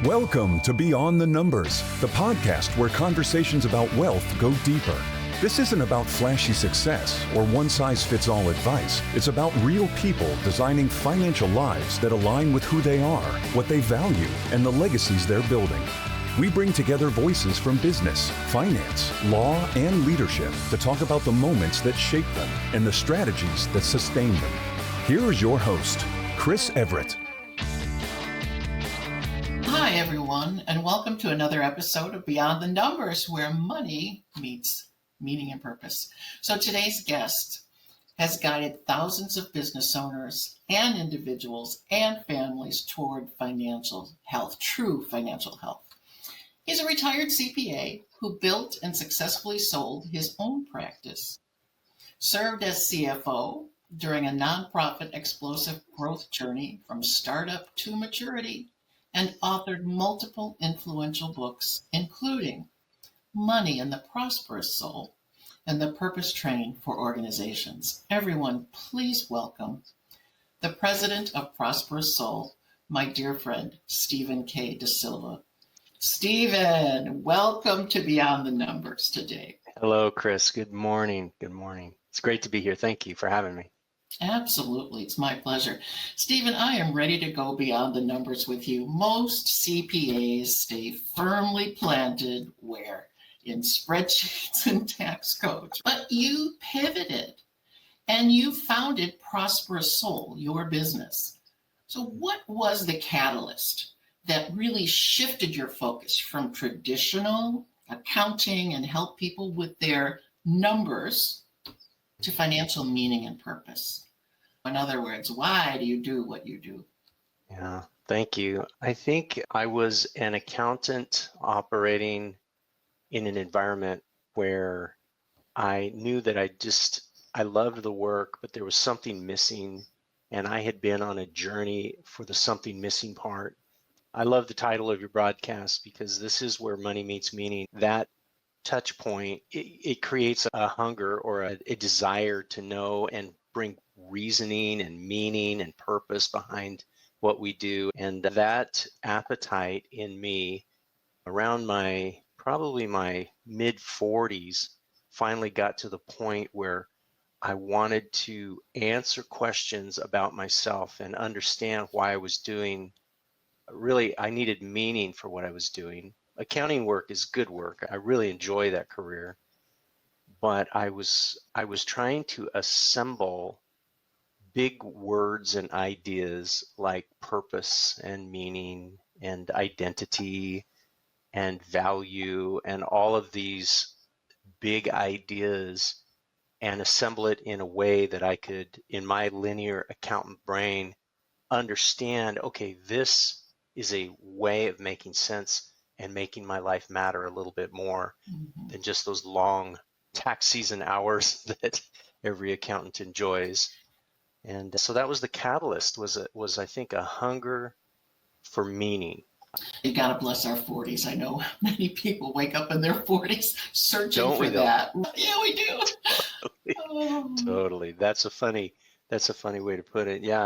Welcome to Beyond the Numbers, the podcast where conversations about wealth go deeper. This isn't about flashy success or one-size-fits-all advice. It's about real people designing financial lives that align with who they are, what they value, and the legacies they're building. We bring together voices from business, finance, law, and leadership to talk about the moments that shape them and the strategies that sustain them. Here is your host, Chris Everett. Hi, everyone, and welcome to another episode of Beyond the Numbers, where money meets meaning and purpose. So today's guest has guided thousands of business owners and individuals and families toward financial health, true financial health. He's a retired CPA who built and successfully sold his own practice, served as CFO during a nonprofit explosive growth journey from startup to maturity, and authored multiple influential books, including Money and the Prosperous Soul and The Purpose Train for Organizations. Everyone, please welcome the president of Prosperous Soul, my dear friend, Stephen K. DeSilva. Stephen, welcome to Beyond the Numbers today. Hello, Chris. Good morning. Good morning. It's great to be here. Thank you for having me. Absolutely. It's my pleasure. Stephen, I am ready to go beyond the numbers with you. Most CPAs stay firmly planted where? In spreadsheets and tax codes. But you pivoted and you founded Prosperous Soul, your business. So what was the catalyst that really shifted your focus from traditional accounting and help people with their numbers to financial meaning and purpose? In other words, why do you do what you do? Yeah, thank you. I think I was an accountant operating in an environment where I knew that I loved the work, but there was something missing, and I had been on a journey for the something missing part. I love the title of your broadcast because this is where money meets meaning. That touch point, it creates a hunger or a desire to know and bring reasoning and meaning and purpose behind what we do. And that appetite in me around probably my mid 40s finally got to the point where I wanted to answer questions about myself and understand why I was doing. Really, I needed meaning for what I was doing. Accounting work is good work. I really enjoy that career. But I was trying to assemble big words and ideas like purpose and meaning and identity and value and all of these big ideas and assemble it in a way that I could, in my linear accountant brain, understand, okay, this is a way of making sense and making my life matter a little bit more than just those long tax season hours that every accountant enjoys. And so that was the catalyst, was I think a hunger for meaning. You gotta bless our 40s. I know many people wake up in their 40s searching Don't for we, that. Yeah, we do. Totally. That's a funny way to put it. Yeah,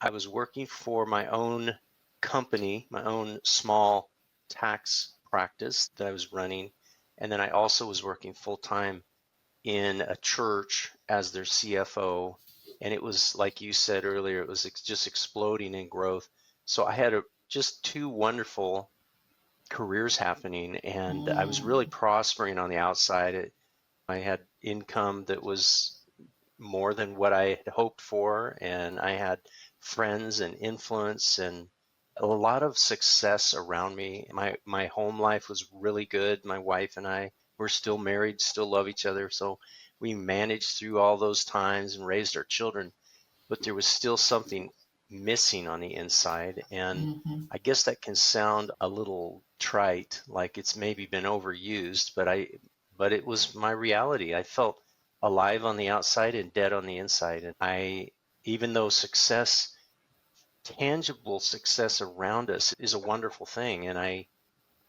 I was working for my own company, my own small tax practice that I was running. And then I also was working full time in a church as their CFO. And it was, like you said earlier, it was just exploding in growth. So I had just two wonderful careers happening, and I was really prospering on the outside. I had income that was more than what I had hoped for, and I had friends and influence and a lot of success around me. My home life was really good. My wife and I were still married, still love each other. So we managed through all those times and raised our children, but there was still something missing on the inside. And I guess that can sound a little trite, like it's maybe been overused, but it was my reality. I felt alive on the outside and dead on the inside. And even though tangible success around us is a wonderful thing, and I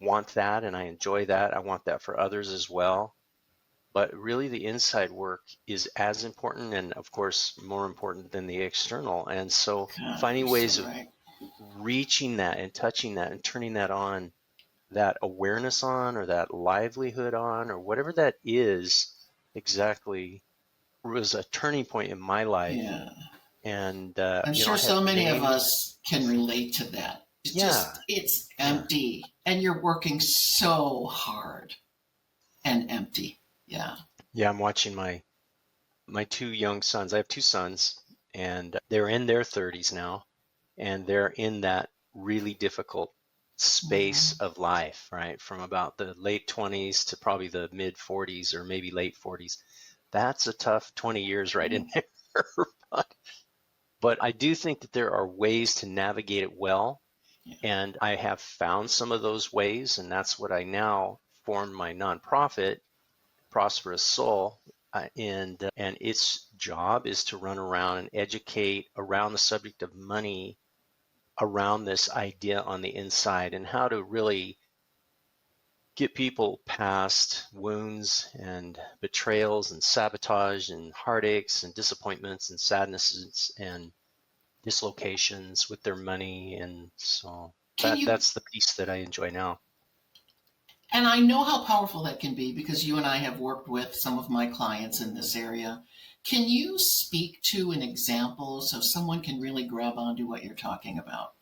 want that and I enjoy that. I want that for others as well. But really the inside work is as important and of course more important than the external. And so finding ways of reaching that and touching that and turning that on, that awareness on, or that livelihood on, or whatever that is exactly, was a turning point in my life. Yeah. And, I'm you know, sure I have so many of named, us can relate to that. It's yeah, just, it's yeah. empty. And you're working so hard and empty. Yeah. Yeah, I'm watching my two young sons. I have two sons, and they're in their 30s now, and they're in that really difficult space Mhm. of life, right? From about the late 20s to probably the mid 40s or maybe late 40s. That's a tough 20 years right in there. But I do think that there are ways to navigate it well. Yeah. And I have found some of those ways, and that's what I now formed my nonprofit, Prosperous Soul, and its job is to run around and educate around the subject of money, around this idea on the inside, and how to really get people past wounds and betrayals and sabotage and heartaches and disappointments and sadnesses and dislocations with their money. And so Can you, that's the piece that I enjoy now. and I know how powerful that can be because you and I have worked with some of my clients in this area. Can you speak to an example so someone can really grab onto what you're talking about?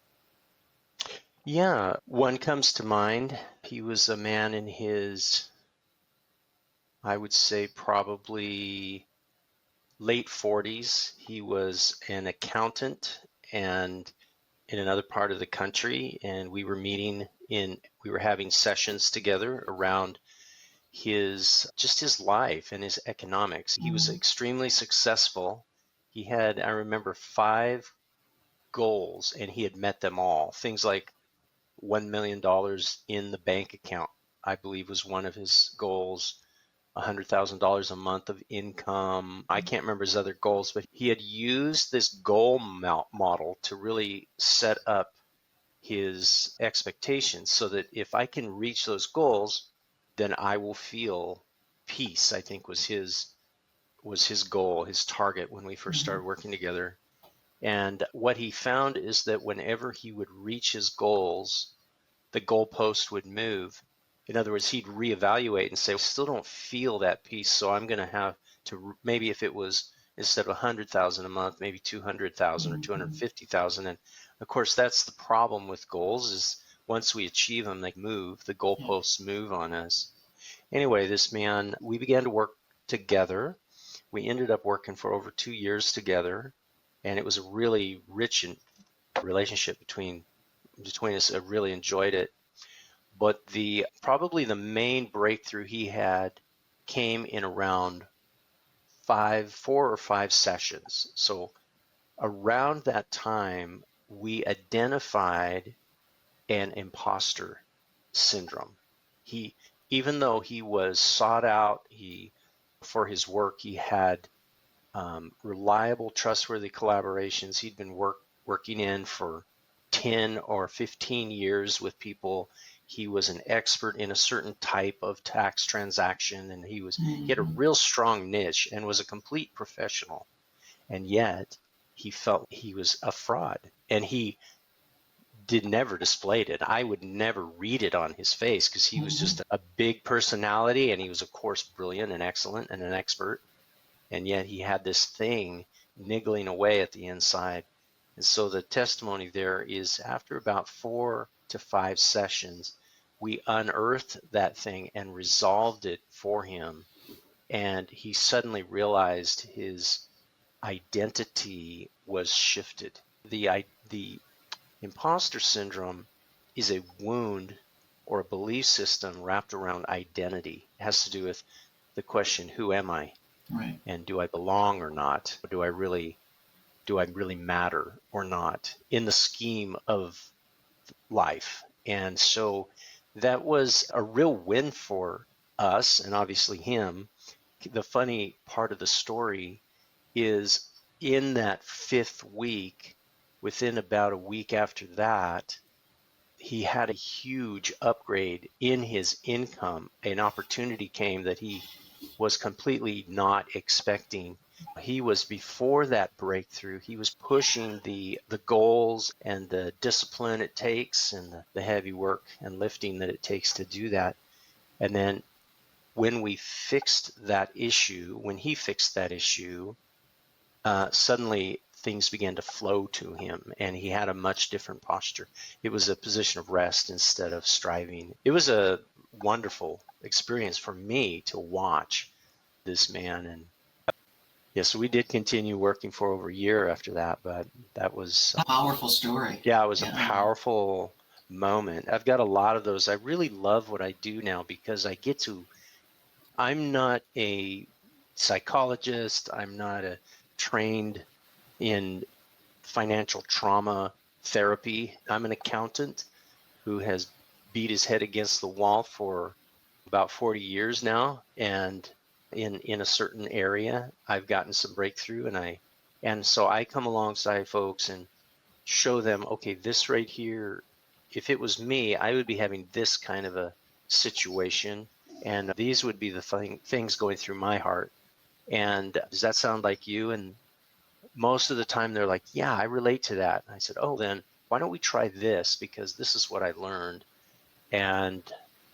Yeah, one comes to mind. He was a man in his, I would say, probably late 40s. He was an accountant and in another part of the country, and we were having sessions together around his life and his economics. He was Mm-hmm. extremely successful. He had, I remember, 5 goals, and he had met them all. Things like $1 million in the bank account, I believe, was one of his goals. $100,000 a month of income. I can't remember his other goals, but he had used this goal model to really set up his expectations so that if I can reach those goals, then I will feel peace, I think was his goal, his target when we first Mm-hmm. started working together. And what he found is that whenever he would reach his goals, the goalpost would move. In other words, he'd reevaluate and say, I still don't feel that peace, so I'm going to have to, maybe if it was instead of 100,000 a month, maybe 200,000 or Mm-hmm. 250,000. And of course, that's the problem with goals is once we achieve them, they move, the Yeah. goalposts move on us. Anyway, this man, we began to work together. We ended up working for over 2 years together, and it was a really rich relationship between us. I really enjoyed it. But the probably the main breakthrough he had came in around 4 or 5 sessions. So around that time, we identified an imposter syndrome. He, even though he was sought out, for his work, he had reliable, trustworthy collaborations. He'd been working in for 10 or 15 years with people. He was an expert in a certain type of tax transaction, and he had a Mm-hmm. real strong niche and was a complete professional. And yet he felt he was a fraud, and he did never displayed it. I would never read it on his face because he was Mm-hmm. just a big personality, and he was of course brilliant and excellent and an expert, and yet he had this thing niggling away at the inside. And so the testimony there is after about 4 to 5 sessions, we unearthed that thing and resolved it for him. And he suddenly realized his identity was shifted. The imposter syndrome is a wound or a belief system wrapped around identity. It has to do with the question, who am I? Right. And do I belong or not? Do I really matter or not in the scheme of life? And so that was a real win for us and obviously him. The funny part of the story is in that 5th week, within about a week after that, he had a huge upgrade in his income. An opportunity came that he was completely not expecting. He was, before that breakthrough, he was pushing the goals and the discipline it takes and the heavy work and lifting that it takes to do that. And then when we fixed that issue, when he fixed that issue, suddenly things began to flow to him and he had a much different posture. It was a position of rest instead of striving. It was a wonderful experience for me to watch this man. And yes, we did continue working for over a year after that, but that was, A powerful story. yeah, it was a Yeah. powerful moment. I've got a lot of those. I really love what I do now because I'm not a psychologist. I'm not a trained in financial trauma therapy. I'm an accountant who has beat his head against the wall for about 40 years now. And in a certain area, I've gotten some breakthrough and so I come alongside folks and show them, okay, this right here, if it was me, I would be having this kind of a situation. And these would be the things going through my heart. And does that sound like you? And most of the time they're like, yeah, I relate to that. And I said, oh, then why don't we try this? Because this is what I learned. And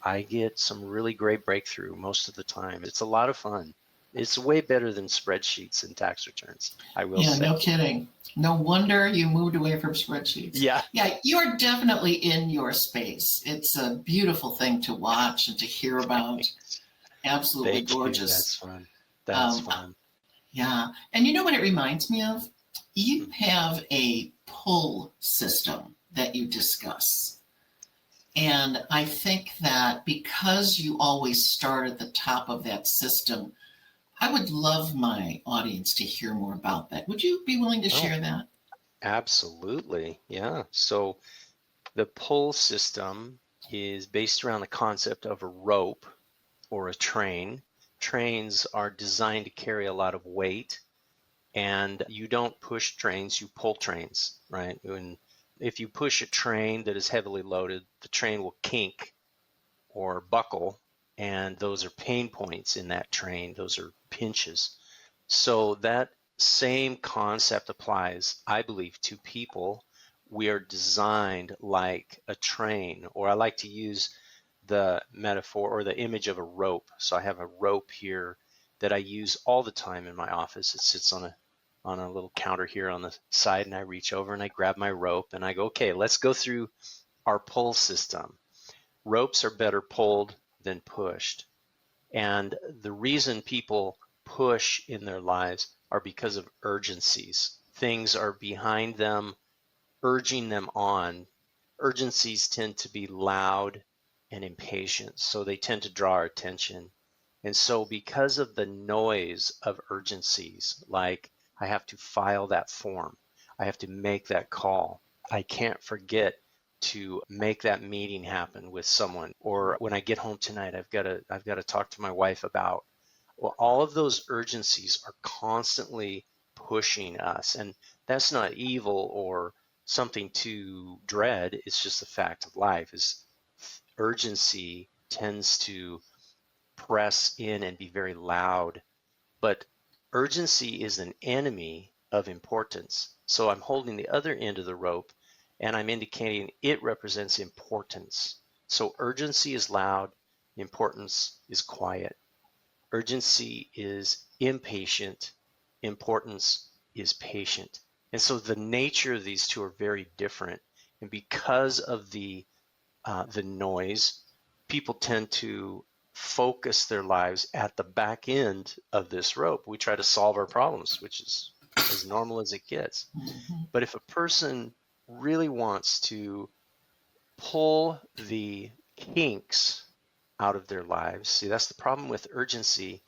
I get some really great breakthrough most of the time. It's a lot of fun. It's way better than spreadsheets and tax returns, I will Yeah, say. no kidding. No wonder you moved away from spreadsheets. Yeah. Yeah, you're definitely in your space. It's a beautiful thing to watch and to hear about. Absolutely Thank you. gorgeous. That's fun. That's fun. Yeah. And you know what it reminds me of? You Hmm. have a pull system that you discuss. And I think that because you always start at the top of that system, I would love my audience to hear more about that. Would you be willing to share that? Absolutely. Yeah. So the pull system is based around the concept of a rope or a train. Trains are designed to carry a lot of weight, and you don't push trains, you pull trains, right? And if you push a train that is heavily loaded, the train will kink or buckle, and those are pain points in that train. Those are pinches. So that same concept applies, I believe, to people. We are designed like a train, or I like to use the metaphor or the image of a rope. So I have a rope here that I use all the time in my office. It sits on a little counter here on the side, and I reach over and I grab my rope and I go, okay, let's go through our pull system. Ropes are better pulled than pushed. And the reason people push in their lives are because of urgencies. Things are behind them, urging them on. Urgencies tend to be loud and impatient, so they tend to draw our attention. And so, because of the noise of urgencies, like I have to file that form, I have to make that call, I can't forget to make that meeting happen with someone, or when I get home tonight, I've got to talk to my wife about. Well, all of those urgencies are constantly pushing us, and that's not evil or something to dread. It's just a fact of life. Is urgency tends to press in and be very loud, but urgency is an enemy of importance. So I'm holding the other end of the rope and I'm indicating it represents importance. So urgency is loud, importance is quiet. Urgency is impatient, importance is patient. And so the nature of these two are very different. And because of the noise, people tend to focus their lives at the back end of this rope. We try to solve our problems, which is as normal as it gets. Mhm. But if a person really wants to pull the kinks out of their lives, see, that's the problem with urgency,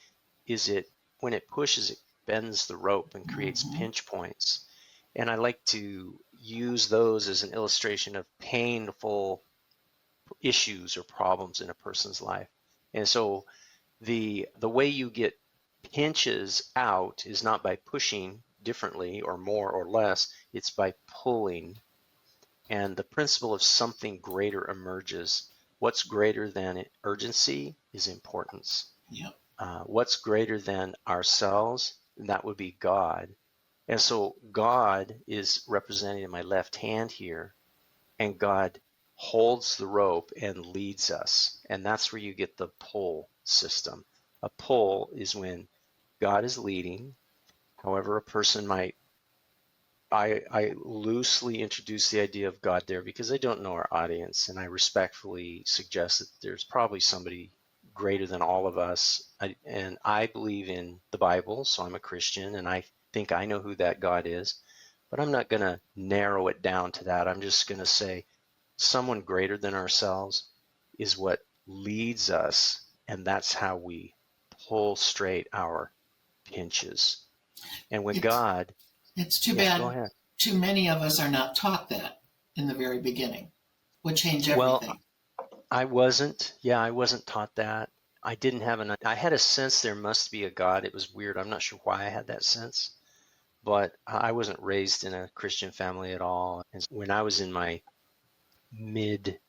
is it when it pushes, it bends the rope and creates pinch points. And I like to use those as an illustration of painful issues or problems in a person's life. And so the way you get pinches out is not by pushing differently or more or less, it's by pulling. And the principle of something greater emerges. What's greater than urgency is importance. Yep. What's greater than ourselves and that would be God. And so God is represented in my left hand here, and God holds the rope and leads us. And that's where you get the pull system. A pull is when God is leading. However, a person might, I loosely introduce the idea of God there because I don't know our audience, and I respectfully suggest that there's probably somebody greater than all of us. And I believe in the Bible, so I'm a Christian, and I think I know who that God is, but I'm not going to narrow it down to that. I'm just going to say someone greater than ourselves is what leads us, and that's how we pull straight our pinches. And when It's, God, it's too yeah, go bad ahead. too many of us are not taught that in the very beginning. Would change Well, everything. I wasn't taught that. I had a sense there must be a God. It was weird. I'm not sure why I had that sense, but I wasn't raised in a Christian family at all. And when I was in my mid,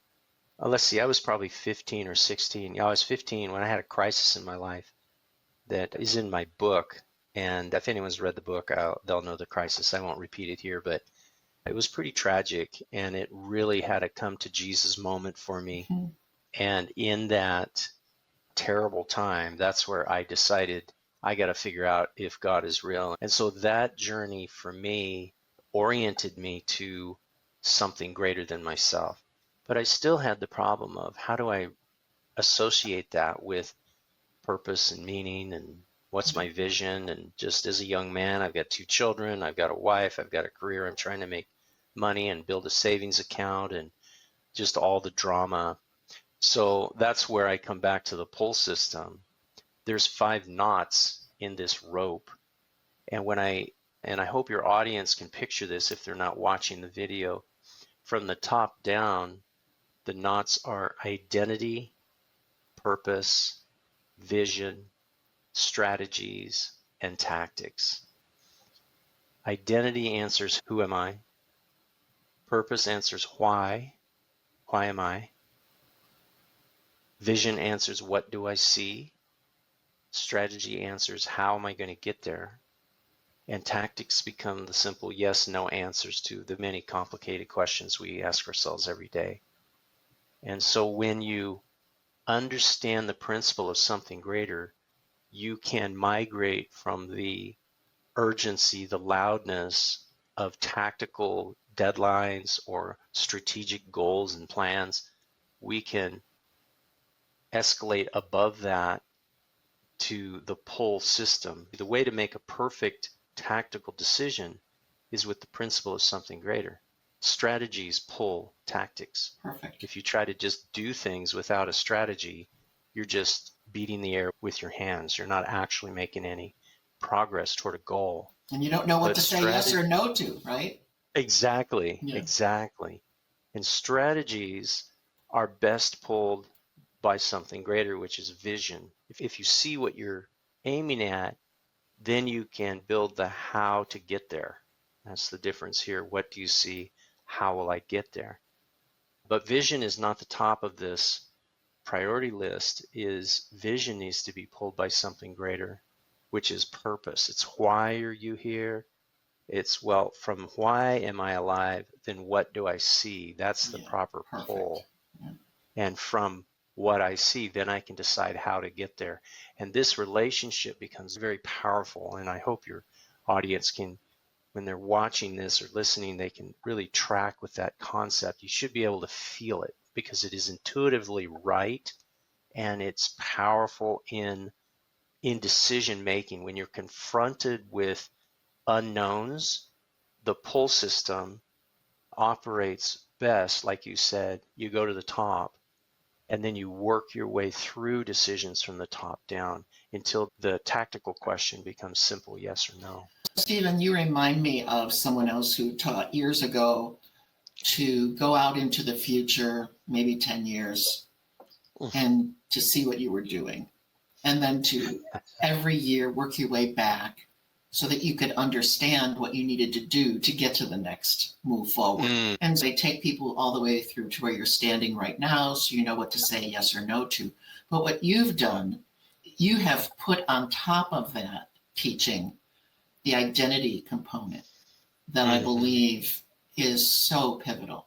let's see, I was probably 15 or 16. Yeah, I was 15 when I had a crisis in my life that is in my book. And if anyone's read the book, they'll know the crisis. I won't repeat it here, but it was pretty tragic, and it really had a come to Jesus moment for me. Mm-hmm. And in that terrible time, that's where I decided I got to figure out if God is real. And so that journey for me oriented me to something greater than myself. But I still had the problem of how do I associate that with purpose and meaning, and what's my vision? And just as a young man, I've got 2 children, I've got a wife, I've got a career, I'm trying to make money and build a savings account, and just all the drama. So that's where I come back to the pull system. There's 5 knots in this rope. And I hope your audience can picture this if they're not watching the video. From the top down, the knots are identity, purpose, vision, strategies, and tactics. Identity answers, who am I? Purpose answers, why? Why am I? Vision answers, what do I see? Strategy answers, how am I going to get there? And tactics become the simple yes, no answers to the many complicated questions we ask ourselves every day. And so when you understand the principle of something greater, you can migrate from the urgency, the loudness of tactical deadlines or strategic goals and plans. We can escalate above that to the pull system. The way to make a perfect tactical decision is with the principle of something greater. Strategies pull tactics. Perfect. If you try to just do things without a strategy, you're just beating the air with your hands. You're not actually making any progress toward a goal. And you don't know what But to say yes or no to, right? Exactly, Yeah. exactly. And strategies are best pulled by something greater, which is vision. If you see what you're aiming at, then you can build the how to get there. That's the difference here. What do you see? How will I get there? But vision is not the top of this priority list. Is vision needs to be pulled by something greater, which is purpose. It's why are you here? It's, well, from why am I alive, then what do I see? That's the proper perfect. pull. Yeah. And from what I see, then I can decide how to get there. And this relationship becomes very powerful. And I hope your audience can, when they're watching this or listening, they can really track with that concept. You should be able to feel it because it is intuitively right, and it's powerful in decision making. When you're confronted with unknowns, the pull system operates best. Like you said, you go to the top and then you work your way through decisions from the top down until the tactical question becomes simple yes or no. Stephen, you remind me of someone else who taught years ago to go out into the future, maybe 10 years, and to see what you were doing. And then to every year work your way back so that you could understand what you needed to do to get to the next move forward. And they take people all the way through to where you're standing right now, so you know what to say yes or no to. But what you've done, you have put on top of that teaching the identity component that I believe is so pivotal.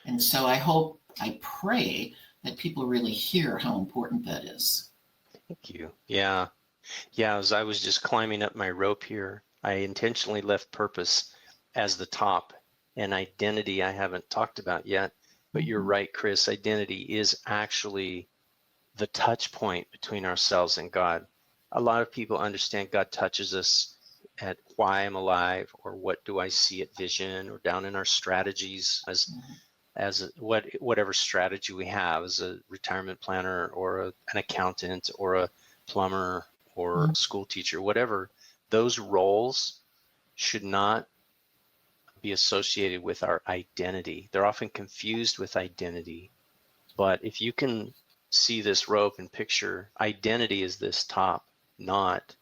And so I pray that people really hear how important that is. Thank you. Yeah. Yeah. As I was just climbing up my rope here, I intentionally left purpose as the top, and identity I haven't talked about yet. But you're right, Chris. Identity is actually the touch point between ourselves and God. A lot of people understand God touches us at why I'm alive, or what do I see at vision, or down in our strategies whatever strategy we have as a retirement planner, or an accountant, or a plumber, or a school teacher, whatever. Those roles should not be associated with our identity. They're often confused with identity. But if you can see this rope and picture, identity is this top knot.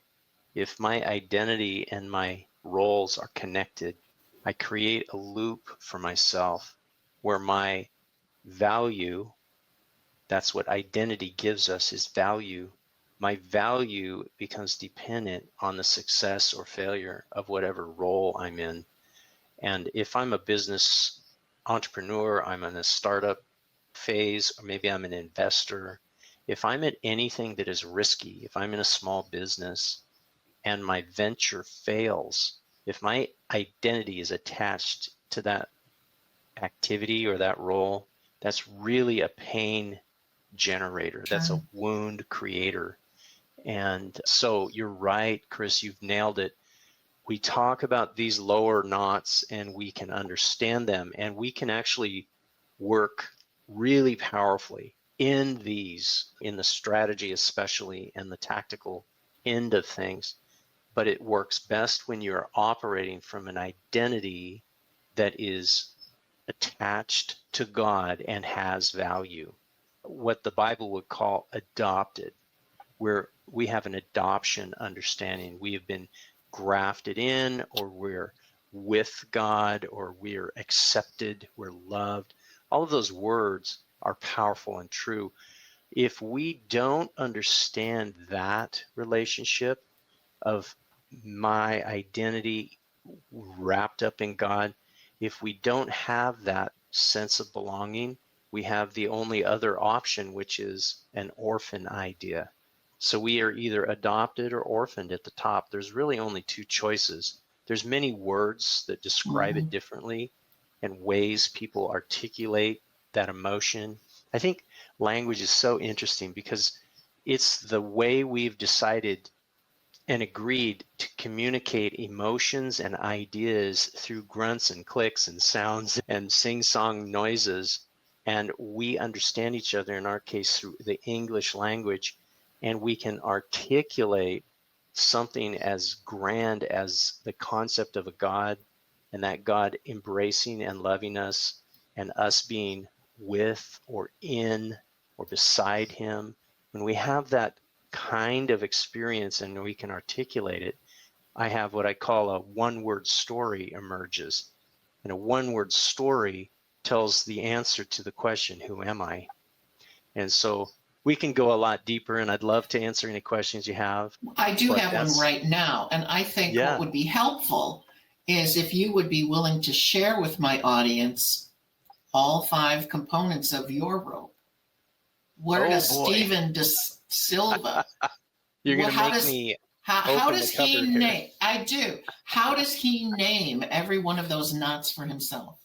If my identity and my roles are connected, I create a loop for myself where my value, that's what identity gives us, is value. My value becomes dependent on the success or failure of whatever role I'm in. And if I'm a business entrepreneur, I'm in a startup phase, or maybe I'm an investor, if I'm at anything that is risky, if I'm in a small business and my venture fails, if my identity is attached to that activity or that role, that's really a pain generator. That's a wound creator. And so you're right, Chris, you've nailed it. We talk about these lower knots and we can understand them, and we can actually work really powerfully in the strategy especially, and the tactical end of things. But it works best when you're operating from an identity that is attached to God and has value. What the Bible would call adopted, where we have an adoption understanding. We have been grafted in, or we're with God, or we're accepted, we're loved. All of those words are powerful and true. If we don't understand that relationship of my identity wrapped up in God, if we don't have that sense of belonging, we have the only other option, which is an orphan idea. So we are either adopted or orphaned at the top. There's really only two choices. There's many words that describe it differently, and ways people articulate that emotion. I think language is so interesting because it's the way we've decided and agreed to communicate emotions and ideas through grunts and clicks and sounds and sing-song noises. And we understand each other, in our case, through the English language, and we can articulate something as grand as the concept of a God, and that God embracing and loving us, and us being with or in or beside him. When we have that kind of experience and we can articulate it, I have what I call a one-word story emerges. And a one-word story tells the answer to the question, who am I? And so we can go a lot deeper, and I'd love to answer any questions you have. I do have one right now, and I think what would be helpful is if you would be willing to share with my audience all 5 components of your rope. Where does Stephen DeSilva? You're going to make me. How does he name? I do. How does he name every one of those knots for himself?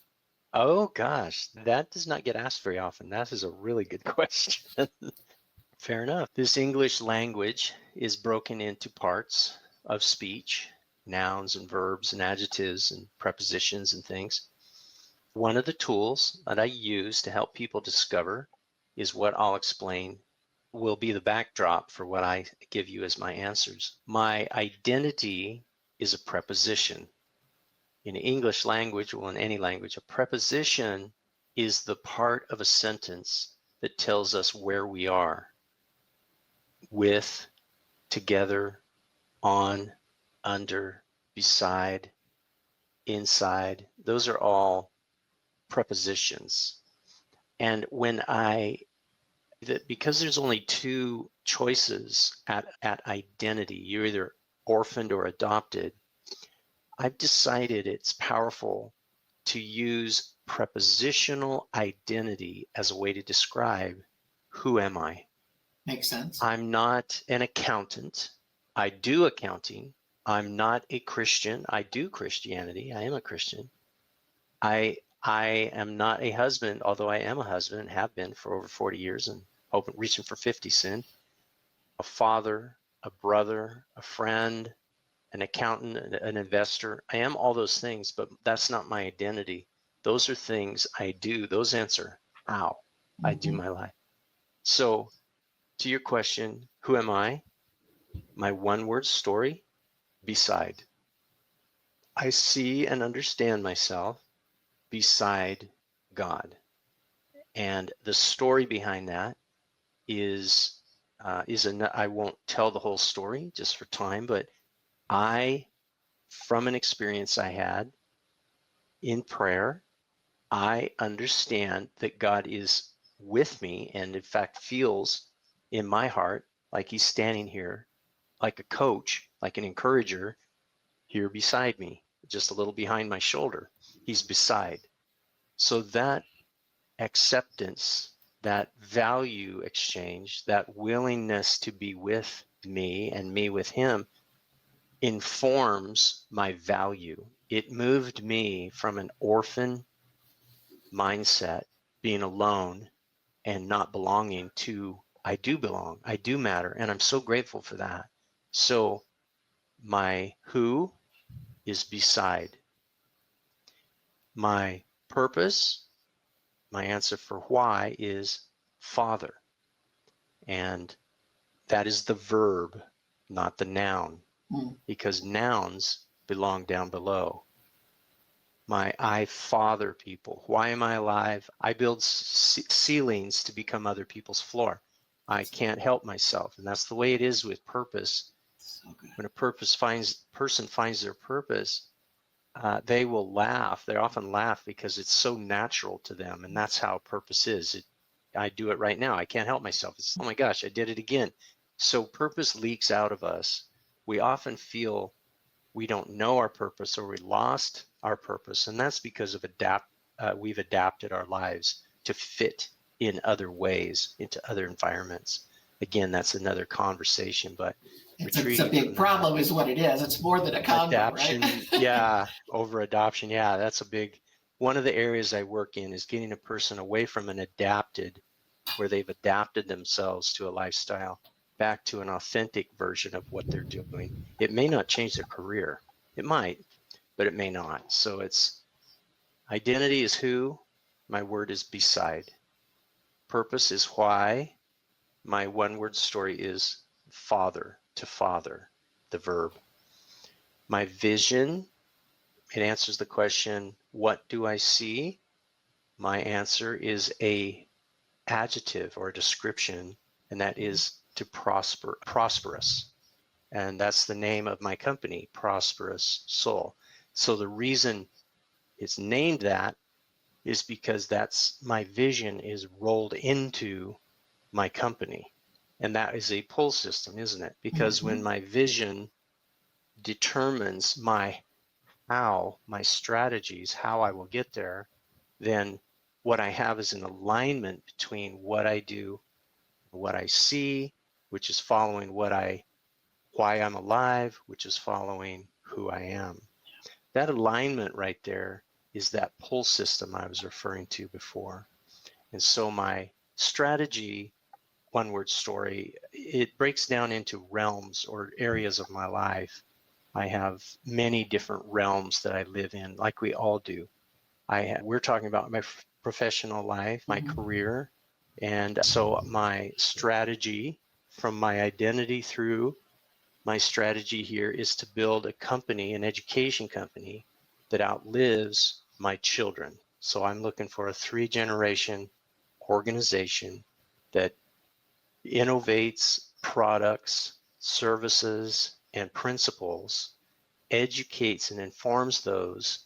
Oh gosh, that does not get asked very often. That is a really good question. Fair enough. This English language is broken into parts of speech, nouns and verbs and adjectives and prepositions and things. One of the tools that I use to help people discover is what I'll explain will be the backdrop for what I give you as my answers. My identity is a preposition. In English language, well, in any language, a preposition is the part of a sentence that tells us where we are. With, together, on, under, beside, inside. Those are all prepositions. And because there's only 2 choices at identity, you're either orphaned or adopted. I've decided it's powerful to use prepositional identity as a way to describe who am I. Makes sense. I'm not an accountant. I do accounting. I'm not a Christian. I do Christianity. I am a Christian. I am not a husband, although I am a husband and have been for over 40 years and hoping reaching for 50 soon. A father, a brother, a friend, an accountant, an investor. I am all those things, but that's not my identity. Those are things I do. Those answer how I do my life. So to your question, who am I? My one word story, beside. I see and understand myself beside God. And the story behind that is I won't tell the whole story just for time, but from an experience I had in prayer, I understand that God is with me and in fact feels in my heart like he's standing here like a coach, like an encourager here beside me, just a little behind my shoulder. He's beside. So that acceptance, that value exchange, that willingness to be with me and me with him informs my value. It moved me from an orphan mindset, being alone and not belonging, to I do belong, I do matter, and I'm so grateful for that. So my who is beside. My purpose, my answer for why is Father. And that is the verb, not the noun, because nouns belong down below. I father people. Why am I alive? I build ceilings to become other people's floor. I can't help myself. And that's the way it is with purpose. So good. When a person finds their purpose, they will laugh. They often laugh because it's so natural to them. And that's how purpose is. I do it right now. I can't help myself. It's, oh my gosh, I did it again. So purpose leaks out of us. We often feel we don't know our purpose or we lost our purpose. And that's because of we've adapted our lives to fit in other ways, into other environments. Again, that's another conversation, but it's a big problem is what it is. It's more than a combo, adaptation, right? yeah, over adoption. Yeah, that's one of the areas I work in is getting a person away from where they've adapted themselves to a lifestyle, back to an authentic version of what they're doing. It may not change their career. It might, but it may not. So it's identity is who, my word is beside. Purpose is why, my one word story is father, to father, the verb. My vision, it answers the question, what do I see? My answer is a adjective or a description, and that is to prosperous. And that's the name of my company, Prosperous Soul. So the reason it's named that is because that's my vision is rolled into my company. And that is a pull system, isn't it? Because when my vision determines my strategies, how I will get there, then what I have is an alignment between what I do, what I see, which is following why I'm alive, which is following who I am. That alignment right there is that pull system I was referring to before. And so my strategy, one word story, it breaks down into realms or areas of my life. I have many different realms that I live in, like we all do. We're talking about my professional life, my career. And so my strategy, from my identity through my strategy here, is to build a company, an education company that outlives my children. So I'm looking for a 3-generation organization that innovates products, services, and principles, educates and informs those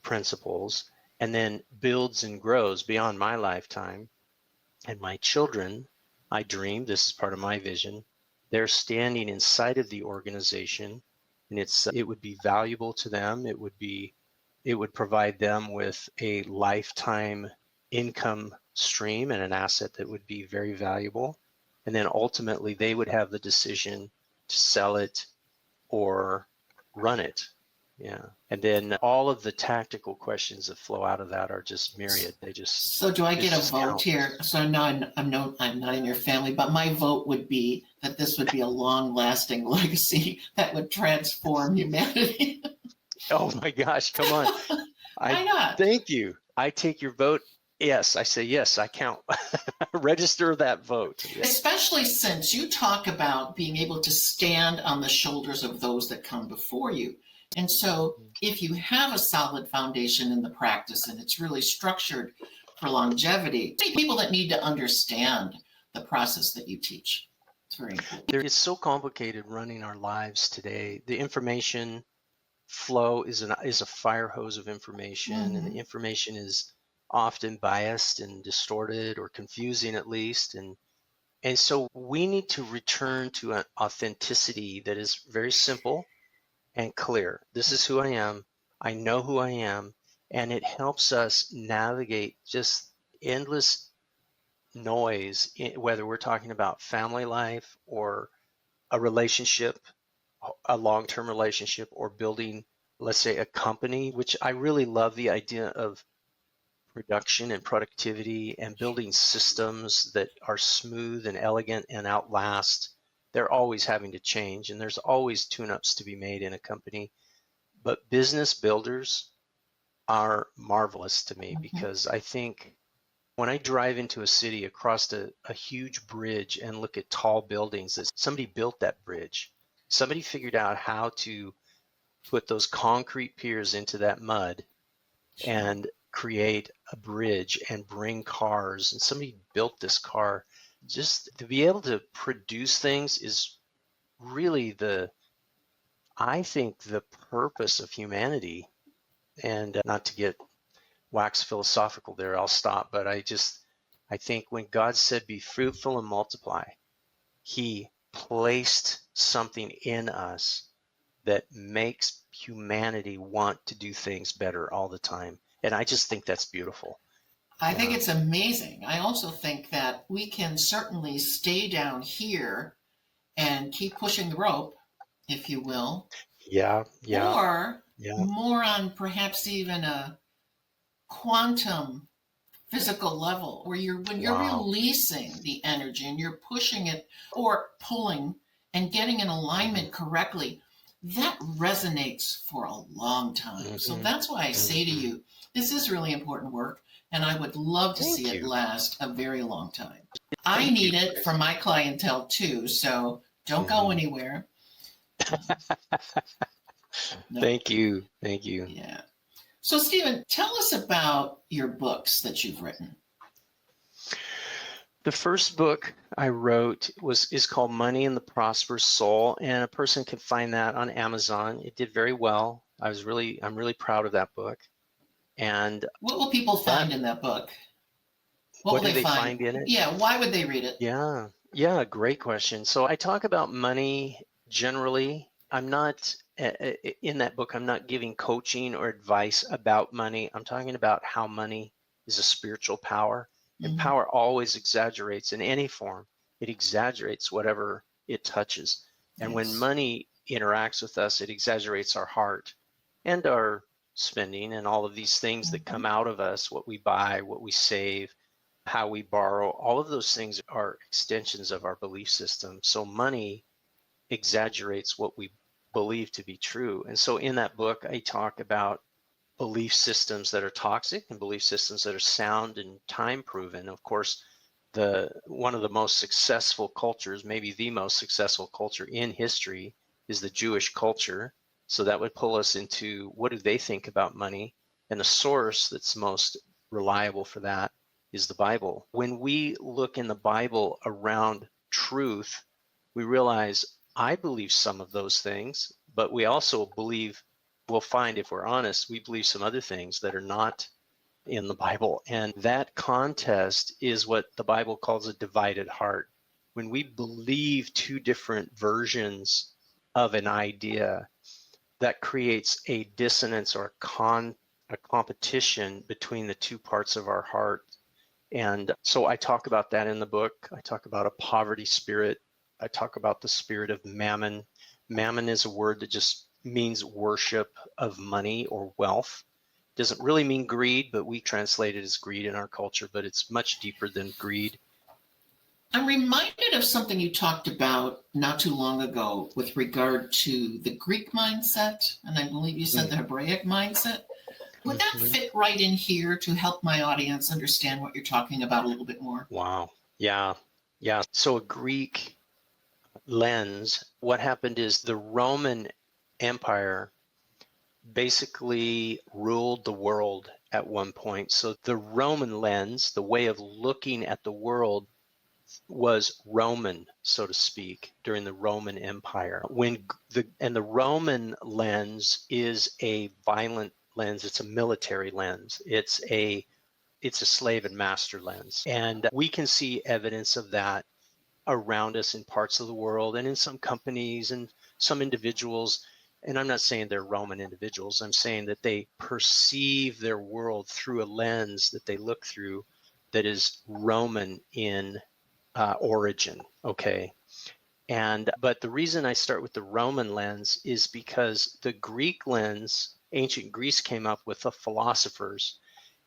principles, and then builds and grows beyond my lifetime. And my children, I dream, this is part of my vision, they're standing inside of the organization and it would be valuable to them. It would provide them with a lifetime income stream and an asset that would be very valuable. And then ultimately they would have the decision to sell it or run it. Yeah. And then all of the tactical questions that flow out of that are just myriad. So do I get a vote countless here? So no, I'm not in your family, but my vote would be that this would be a long-lasting legacy that would transform humanity. Oh my gosh, come on. Why not? Thank you. I take your vote. Yes, I say yes, I count. Register that vote. Especially since you talk about being able to stand on the shoulders of those that come before you. And so if you have a solid foundation in the practice and it's really structured for longevity, people that need to understand the process that you teach. It's very important. It's so complicated running our lives today. The information flow is a fire hose of information, and the information is often biased and distorted or confusing at least. And so we need to return to an authenticity that is very simple and clear. This is who I am. I know who I am. And it helps us navigate just endless noise, whether we're talking about family life or a relationship, a long-term relationship, or building, let's say, a company, which I really love the idea of production and productivity and building systems that are smooth and elegant and outlast. They're always having to change, and there's always tune-ups to be made in a company. But business builders are marvelous to me because I think when I drive into a city across a huge bridge and look at tall buildings, that somebody built that bridge. Somebody figured out how to put those concrete piers into that mud and create a bridge and bring cars. And somebody built this car. Just to be able to produce things is really I think, the purpose of humanity. And not to get wax philosophical there, I'll stop. But I think when God said, be fruitful and multiply, he placed something in us that makes humanity want to do things better all the time. And I just think that's beautiful. I think it's amazing. I also think that we can certainly stay down here and keep pushing the rope, if you will. Yeah. Or more on perhaps even a quantum physical level where when you're releasing the energy and you're pushing it or pulling and getting in alignment correctly, that resonates for a long time. So that's why I say to you, this is really important work, and I would love to see it last a very long time. I need it for my clientele too, so don't go anywhere. No. Thank you. Yeah. So, Stephen, tell us about your books that you've written. The first book I wrote is called Money and the Prosperous Soul, and a person can find that on Amazon. It did very well. I'm really proud of that book. And what will people find in that book? What do they find in it? Yeah, why would they read it? Yeah, great question. So I talk about money generally. I'm not in that book, I'm not giving coaching or advice about money. I'm talking about how money is a spiritual power, and power always exaggerates in any form. It exaggerates whatever it touches. And when money interacts with us, it exaggerates our heart and our spending and all of these things that come out of us, what we buy, what we save, how we borrow. All of those things are extensions of our belief system. So money exaggerates what we believe to be true. And so in that book, I talk about belief systems that are toxic and belief systems that are sound and time proven. Of course, one of the most successful cultures, maybe the most successful culture in history, is the Jewish culture. So that would pull us into what do they think about money? And the source that's most reliable for that is the Bible. When we look in the Bible around truth, we realize I believe some of those things, but we also believe, we'll find if we're honest, we believe some other things that are not in the Bible. And that contest is what the Bible calls a divided heart. When we believe two different versions of an idea, that creates a dissonance or a competition between the two parts of our heart. And so I talk about that in the book. I talk about a poverty spirit. I talk about the spirit of mammon. Mammon is a word that just means worship of money or wealth. Doesn't really mean greed, but we translate it as greed in our culture, but it's much deeper than greed. I'm reminded of something you talked about not too long ago with regard to the Greek mindset, and I believe you said the Hebraic mindset. Would that fit right in here to help my audience understand what you're talking about a little bit more? Wow. Yeah. Yeah. So a Greek lens, what happened is the Roman Empire basically ruled the world at one point. So the Roman lens, the way of looking at the world, was Roman, so to speak, during the Roman Empire. The Roman lens is a violent lens. It's a military lens. It's a slave and master lens. And we can see evidence of that around us in parts of the world and in some companies and some individuals. And I'm not saying they're Roman individuals. I'm saying that they perceive their world through a lens that they look through that is Roman in origin. Okay. But the reason I start with the Roman lens is because the Greek lens, ancient Greece came up with the philosophers,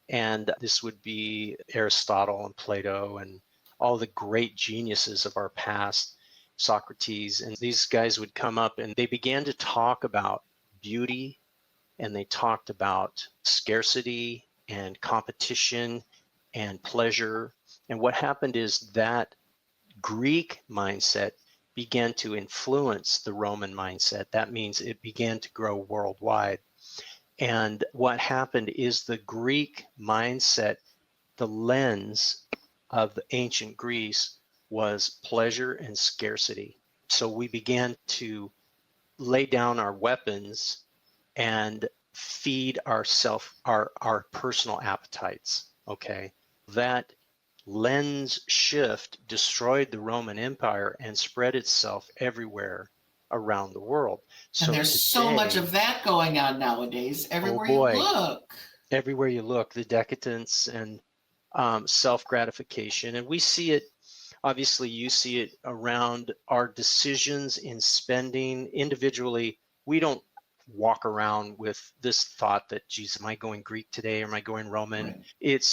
and this would be Aristotle and Plato and all the great geniuses of our past, Socrates, and these guys would come up and they began to talk about beauty, and they talked about scarcity and competition and pleasure. And what happened is that Greek mindset began to influence the Roman mindset. That means it began to grow worldwide. And what happened is the Greek mindset, the lens of the ancient Greece was pleasure and scarcity. So we began to lay down our weapons and feed our personal appetites. Okay. That lens shift destroyed the Roman Empire and spread itself everywhere around the world. So and there's today, so much of that going on nowadays, everywhere you look. Everywhere you look, the decadence and self-gratification. And we see it, obviously you see it around our decisions in spending individually. We don't walk around with this thought that, geez, am I going Greek today? Or am I going Roman? Right.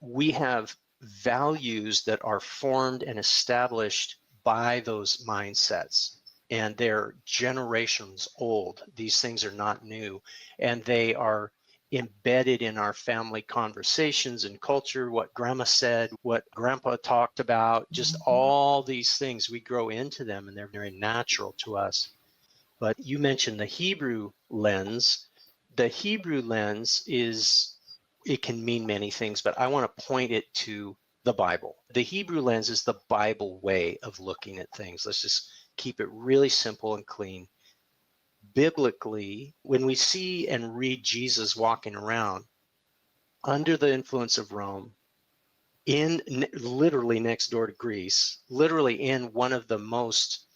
We have values that are formed and established by those mindsets, and they're generations old. These things are not new, and they are embedded in our family conversations and culture, what grandma said, what grandpa talked about, just all these things. We grow into them and they're very natural to us. But you mentioned the Hebrew lens. The Hebrew lens it can mean many things, but I want to point it to the Bible. The Hebrew lens is the Bible way of looking at things. Let's just keep it really simple and clean. Biblically, when we see and read Jesus walking around under the influence of Rome, literally next door to Greece, literally in one of the most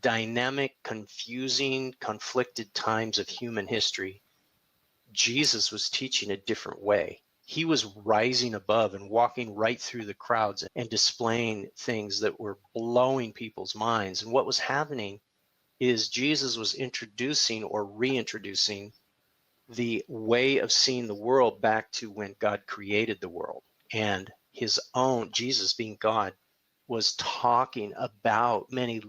dynamic, confusing, conflicted times of human history, Jesus was teaching a different way. He was rising above and walking right through the crowds and displaying things that were blowing people's minds. And what was happening is Jesus was introducing or reintroducing the way of seeing the world back to when God created the world. And his own, Jesus being God, was talking about many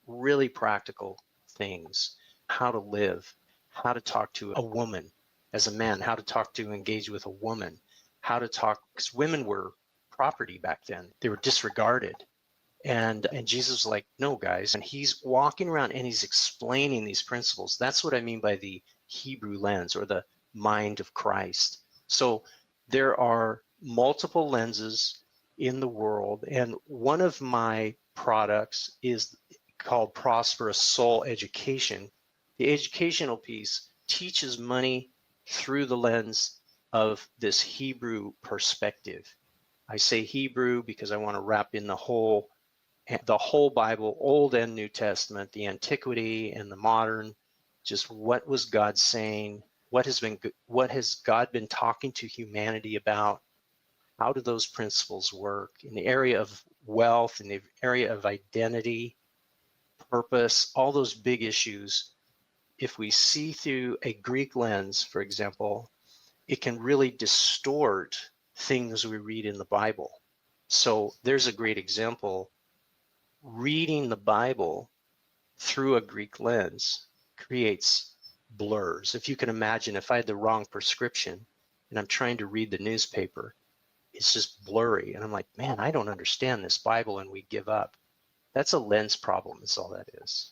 really practical things: how to live, how to talk to a woman as a man, how to talk to engage with a woman, how to talk, because women were property back then. They were disregarded. And Jesus was like, no, guys. And he's walking around and he's explaining these principles. That's what I mean by the Hebrew lens, or the mind of Christ. So there are multiple lenses in the world. And one of my products is called Prosperous Soul Education. The educational piece teaches money through the lens of this Hebrew perspective. I say Hebrew because I want to wrap in the whole Bible, Old and New Testament, the antiquity and the modern, just what was God saying? What has God been talking to humanity about? How do those principles work in the area of wealth, in the area of identity, purpose, all those big issues? If we see through a Greek lens, for example, it can really distort things we read in the Bible. So there's a great example. Reading the Bible through a Greek lens creates blurs. If you can imagine, if I had the wrong prescription and I'm trying to read the newspaper, it's just blurry. And I'm like, man, I don't understand this Bible, and we give up. That's a lens problem, is all that is.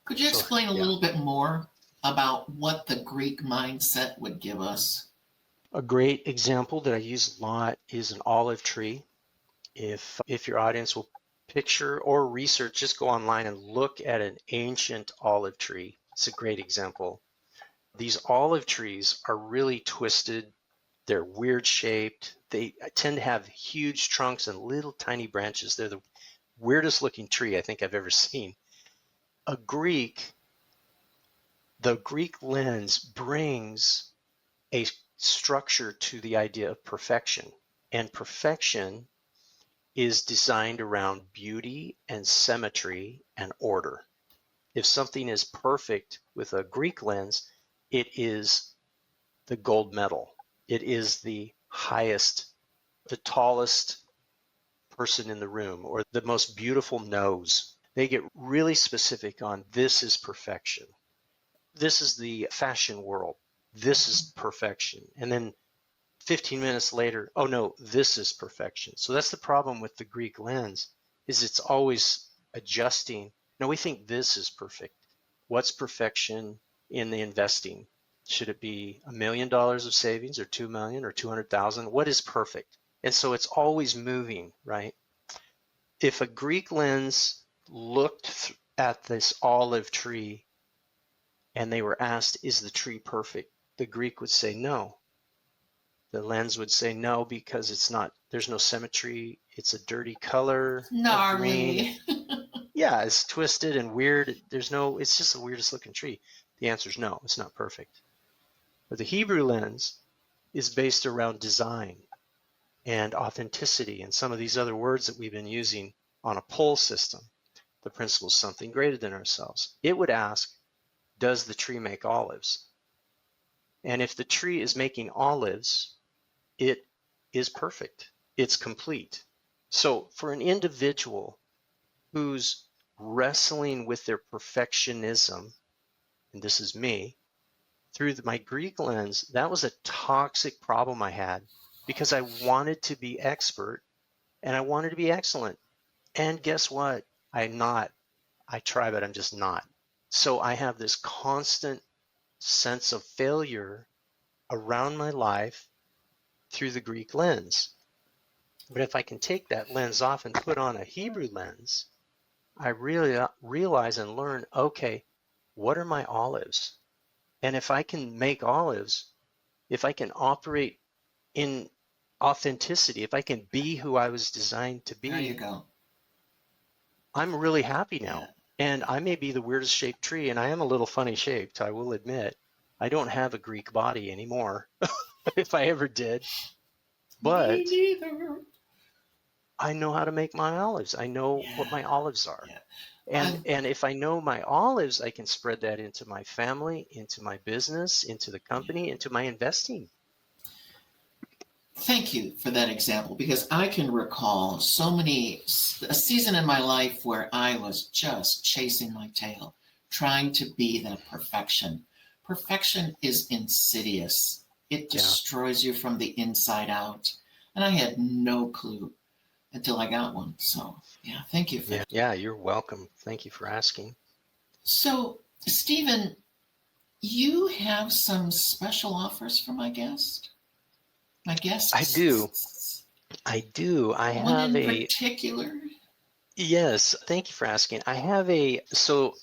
Could you explain a little bit more about what the Greek mindset would give us? A great example that I use a lot is an olive tree. If your audience will picture or research, just go online and look at an ancient olive tree. It's a great example. These olive trees are really twisted. They're weird shaped. They tend to have huge trunks and little tiny branches. They're the weirdest looking tree I think I've ever seen. The Greek lens brings a structure to the idea of perfection. And perfection is designed around beauty and symmetry and order. If something is perfect with a Greek lens, it is the gold medal. It is the highest, the tallest person in the room, or the most beautiful nose. They get really specific on this is perfection. This is the fashion world. This is perfection. And then 15 minutes later, oh no, this is perfection. So that's the problem with the Greek lens, is it's always adjusting. No, we think this is perfect. What's perfection in the investing? Should it be $1 million of savings, or 2 million, or 200,000? What is perfect? And so it's always moving, right? If a Greek lens looked at this olive tree and they were asked, is the tree perfect? The Greek would say no. The lens would say no, because it's not, there's no symmetry. It's a dirty color. Gnarly. Yeah, it's twisted and weird. It's just the weirdest looking tree. The answer is no, it's not perfect. But the Hebrew lens is based around design and authenticity and some of these other words that we've been using on a pull system. The principle is something greater than ourselves. It would ask, does the tree make olives? And if the tree is making olives, it is perfect. It's complete. So for an individual who's wrestling with their perfectionism, and this is me, through my Greek lens, that was a toxic problem I had, because I wanted to be expert and I wanted to be excellent. And guess what? I'm not. I try, but I'm just not. So I have this constant sense of failure around my life through the Greek lens. But if I can take that lens off and put on a Hebrew lens, I really realize and learn, okay, what are my olives? And if I can make olives, if I can operate in authenticity, if I can be who I was designed to be, there you go. I'm really happy now. And I may be the weirdest shaped tree, and I am a little funny shaped, I will admit. I don't have a Greek body anymore, if I ever did. But Me neither. I know how to make my olives. I know what my olives are. Yeah. And if I know my olives, I can spread that into my family, into my business, into the company, into my investing. Thank you for that example, because I can recall a season in my life where I was just chasing my tail, trying to be that perfection. Perfection is insidious. It destroys you from the inside out. And I had no clue until I got one. So, yeah, thank you for that. Yeah, you're welcome. Thank you for asking. So, Stephen, you have some special offers for my guest? My guests? I do. I have in particular? Yes, thank you for asking. So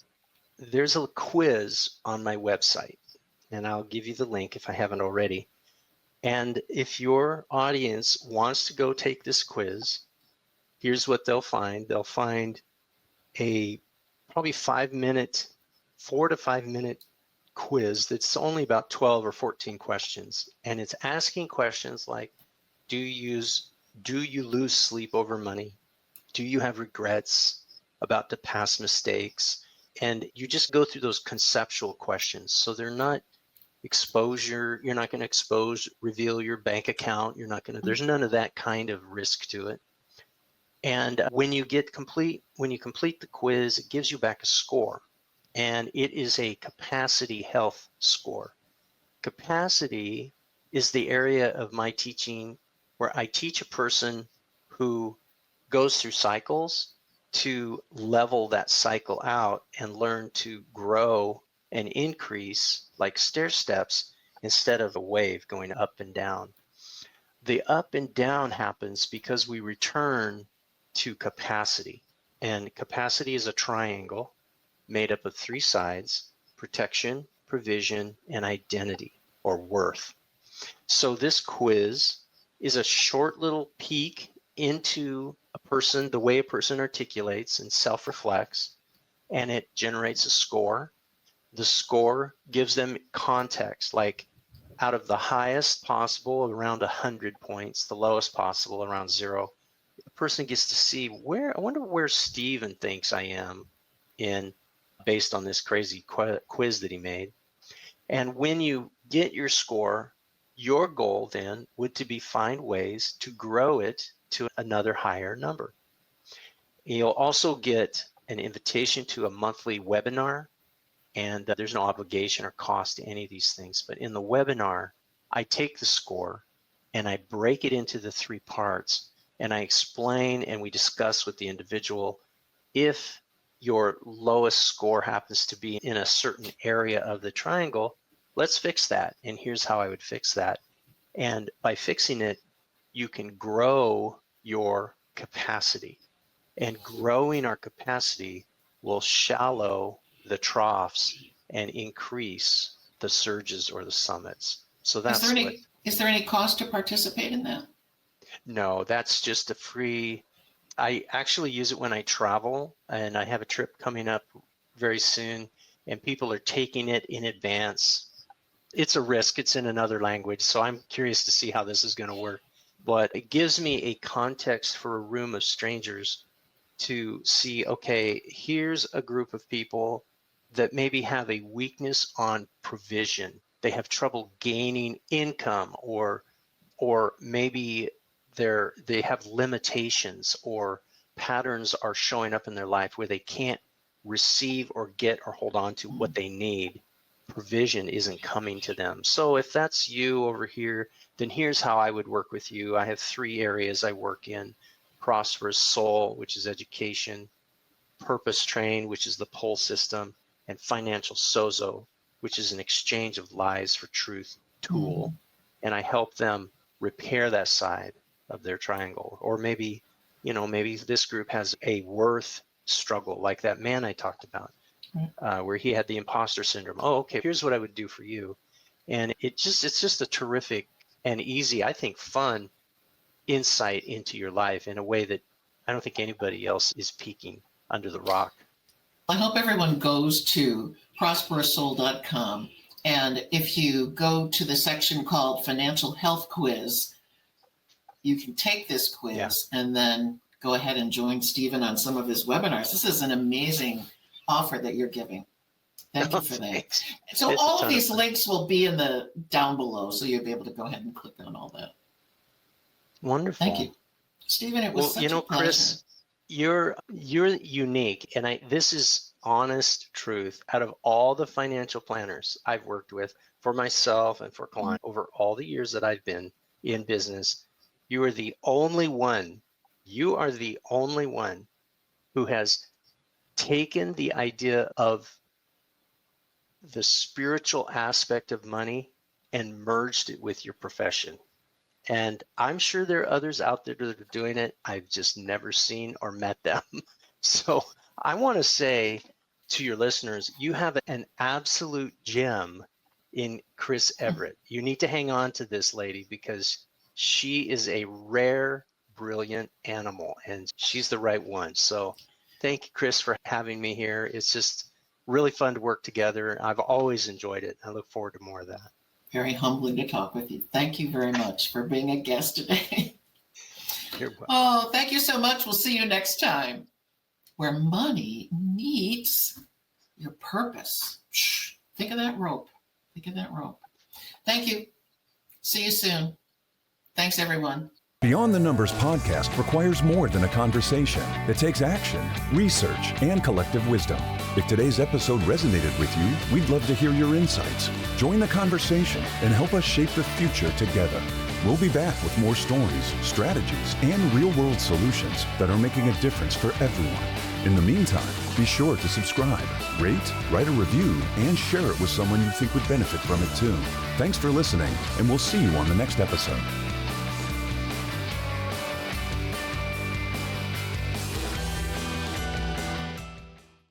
there's a quiz on my website, and I'll give you the link if I haven't already. And if your audience wants to go take this quiz, here's what they'll find. They'll find a probably 5-minute 4 to 5 minute quiz that's only about 12 or 14 questions. And it's asking questions like, do you lose sleep over money? Do you have regrets about the past mistakes? And you just go through those conceptual questions. So they're not exposure. You're not going to reveal your bank account. There's none of that kind of risk to it. And when you complete the quiz, it gives you back a score. And it is a capacity health score. Capacity is the area of my teaching where I teach a person who goes through cycles to level that cycle out and learn to grow and increase like stair steps instead of a wave going up and down. The up and down happens because we return to capacity. And capacity is a triangle made up of 3 sides: protection, provision, and identity or worth. So this quiz is a short little peek into a person, the way a person articulates and self-reflects, and it generates a score. The score gives them context, like out of the highest possible, around 100 points, the lowest possible, around 0. A person gets to see I wonder where Steven thinks I am based on this crazy quiz that he made. And when you get your score, your goal then would to be find ways to grow it to another higher number. You'll also get an invitation to a monthly webinar, and there's no obligation or cost to any of these things. But in the webinar, I take the score and I break it into the 3 parts, and I explain and we discuss with the individual, if your lowest score happens to be in a certain area of the triangle, let's fix that. And here's how I would fix that. And by fixing it, you can grow your capacity. And growing our capacity will shallow the troughs and increase the surges or the summits. So that's Is there any cost to participate in that? No, that's just a free. I actually use it when I travel, and I have a trip coming up very soon, and people are taking it in advance. It's a risk. It's in another language, so I'm curious to see how this is going to work. But it gives me a context for a room of strangers to see, okay, here's a group of people that maybe have a weakness on provision. They have trouble gaining income, or maybe they have limitations, or patterns are showing up in their life where they can't receive or get or hold on to what they need. Provision isn't coming to them. So if that's you over here, then here's how I would work with you. I have 3 areas I work in: Prosperous Soul, which is education; Purpose Train, which is the pull system; and Financial Sozo, which is an exchange of lies for truth tool. And I help them repair that side of their triangle. Or maybe this group has a worth struggle, like that man I talked about, where he had the imposter syndrome. Oh, okay, here's what I would do for you. And it's just a terrific and easy, I think, fun insight into your life in a way that I don't think anybody else is peeking under the rock. I hope everyone goes to prosperoussoul.com, and if you go to the section called Financial Health Quiz, you can take this quiz and then go ahead and join Steven on some of his webinars. This is an amazing offer that you're giving. Thank you for that. Thanks. So It's all of these links will be in the down below, so you'll be able to go ahead and click on all that. Wonderful. Thank you, Steven. It was such a pleasure. Chris, you're unique, and this is honest truth. Out of all the financial planners I've worked with for myself and for clients over all the years that I've been in business, you are the only one. You are the only one who has taken the idea of the spiritual aspect of money and merged it with your profession. And I'm sure there are others out there that are doing it. I've just never seen or met them. So I want to say to your listeners, you have an absolute gem in Chris Everett. You need to hang on to this lady, because she is a rare, brilliant animal, and she's the right one. So thank you, Chris, for having me here. really fun to work together. I've always enjoyed it. I look forward to more of that. Very humbling to talk with you. Thank you very much for being a guest today. You're welcome. Oh, thank you so much. We'll see you next time, where money meets your purpose. Shh. Think of that rope. Think of that rope. Thank you. See you soon. Thanks, everyone. Beyond the Numbers podcast requires more than a conversation. It takes action, research, and collective wisdom. If today's episode resonated with you, we'd love to hear your insights. Join the conversation and help us shape the future together. We'll be back with more stories, strategies, and real-world solutions that are making a difference for everyone. In the meantime, be sure to subscribe, rate, write a review, and share it with someone you think would benefit from it too. Thanks for listening, and we'll see you on the next episode.